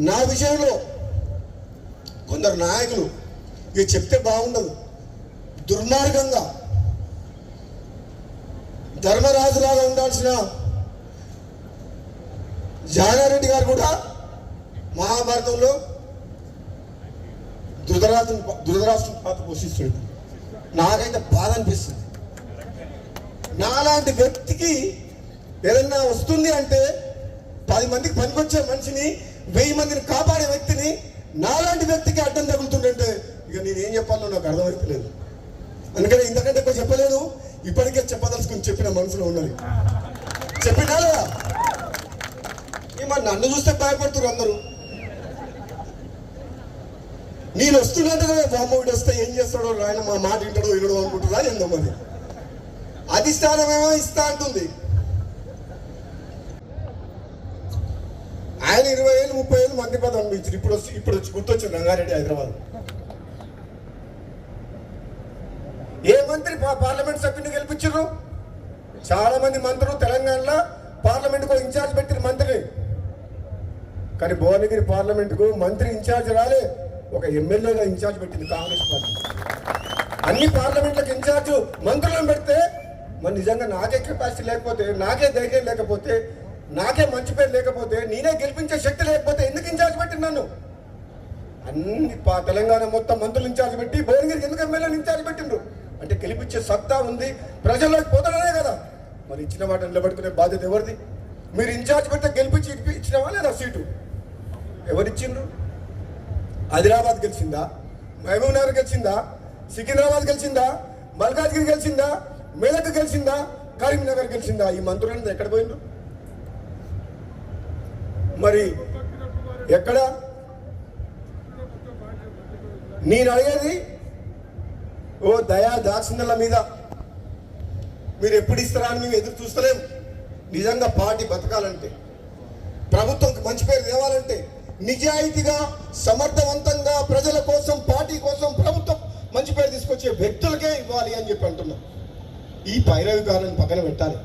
నా విషయంలో కొందరు నాయకులు ఇక చెప్తే బాగుండదు, దుర్మార్గంగా ధర్మరాజులాగా ఉండాల్సిన జానారెడ్డి గారు కూడా మహాభారతంలో ధృతరాష్ట్రం పాత్ర పోషిస్తుంది. నాకైతే బాధ అనిపిస్తుంది. నాలాంటి వ్యక్తికి ఏదన్నా వస్తుంది అంటే 10 మందికి పనికొచ్చే మనిషిని 1000 మందిని కాపాడే వ్యక్తిని నాలాంటి వ్యక్తికి అడ్డం తగులుతుందంటే ఇక నేనేం చెప్పాలో నాకు అర్థమైతలేదు. అందుకని ఇంతకంటే ఎక్కువ చెప్పలేదు. ఇప్పటికే చెప్పదలుచుకుని చెప్పిన మనసులో ఉన్నది చెప్పినా లేదా? మరి నన్ను చూస్తే భయపడుతున్నారు అందరూ. నేను వస్తున్నట్టు బామ్మోడు వస్తే ఏం చేస్తాడో ఆయన మా మాట వింటాడో వినడో అనుకుంటున్నా. ఎంతో మంది అధిష్టానమేమో ఇస్తా అంటుంది. ఆయన 20,000 30,000 మంత్రి పదవి అనిపించారు. ఇప్పుడు వచ్చి గుర్తొచ్చింది రంగారెడ్డి హైదరాబాద్. ఏ మంత్రి పార్లమెంట్ సభ్యుని గెలిపించారు? చాలా మంది మంత్రులు తెలంగాణలో పార్లమెంట్ కు ఇన్ఛార్జ్ పెట్టిన మంత్రిని. కానీ భువనగిరి పార్లమెంట్ కు మంత్రి ఇన్ఛార్జ్ రాలే, ఒక ఎమ్మెల్యేగా ఇన్ఛార్జ్ పెట్టింది కాంగ్రెస్ పార్టీ. అన్ని పార్లమెంట్లకు ఇన్ఛార్జ్ మంత్రులను పెడితే మరి నిజంగా నాకే కెపాసిటీ లేకపోతే, నాకే ధైర్యం లేకపోతే, నాకే మంచి పేరు లేకపోతే, నేనే గెలిపించే శక్తి లేకపోతే ఎందుకు ఇన్ఛార్జ్ పెట్టింది నన్ను? అన్ని తెలంగాణ మొత్తం మంత్రులు ఇన్ఛార్జ్ పెట్టి భువనగిరికి ఎందుకు ఎమ్మెల్యేలు ఇన్ఛార్జ్ పెట్టిండ్రు? అంటే గెలిపించే సత్తా ఉంది, ప్రజల్లోకి పోతాడనే కదా. మరి ఇచ్చిన మాట నిలబెట్టుకునే బాధ్యత ఎవరిది? మీరు ఇన్ఛార్జ్ పెడితే గెలిపించి ఇచ్చినవా లేదా సీటు? ఎవరిచ్చిండ్రు? ఆదిలాబాద్ గెలిచిందా? మహబూబ్ నగర్ గెలిచిందా? సికింద్రాబాద్ గెలిచిందా? మల్కాజ్గిరి గెలిచిందా? మేదక్ గెలిచిందా? కరీంనగర్ గెలిచిందా? ఈ మంత్రులను ఎక్కడ పోయిండ్రు? మరి ఎక్కడ? నేను అడిగేది ఓ దయా దాక్షిణ్యాల మీద మీరు ఎప్పుడు ఇస్తారా అని మేము ఎదురు చూస్తలేము. నిజంగా పార్టీ బతకాలంటే, ప్రభుత్వంకి మంచి పేరు తేవాలంటే, నిజాయితీగా సమర్థవంతంగా ప్రజల కోసం, పార్టీ కోసం, ప్రభుత్వం మంచి పేరు తీసుకొచ్చే వ్యక్తులకే ఇవ్వాలి అని చెప్పి అంటున్నాం. ఈ పైరవికారాన్ని పక్కన పెట్టాలి.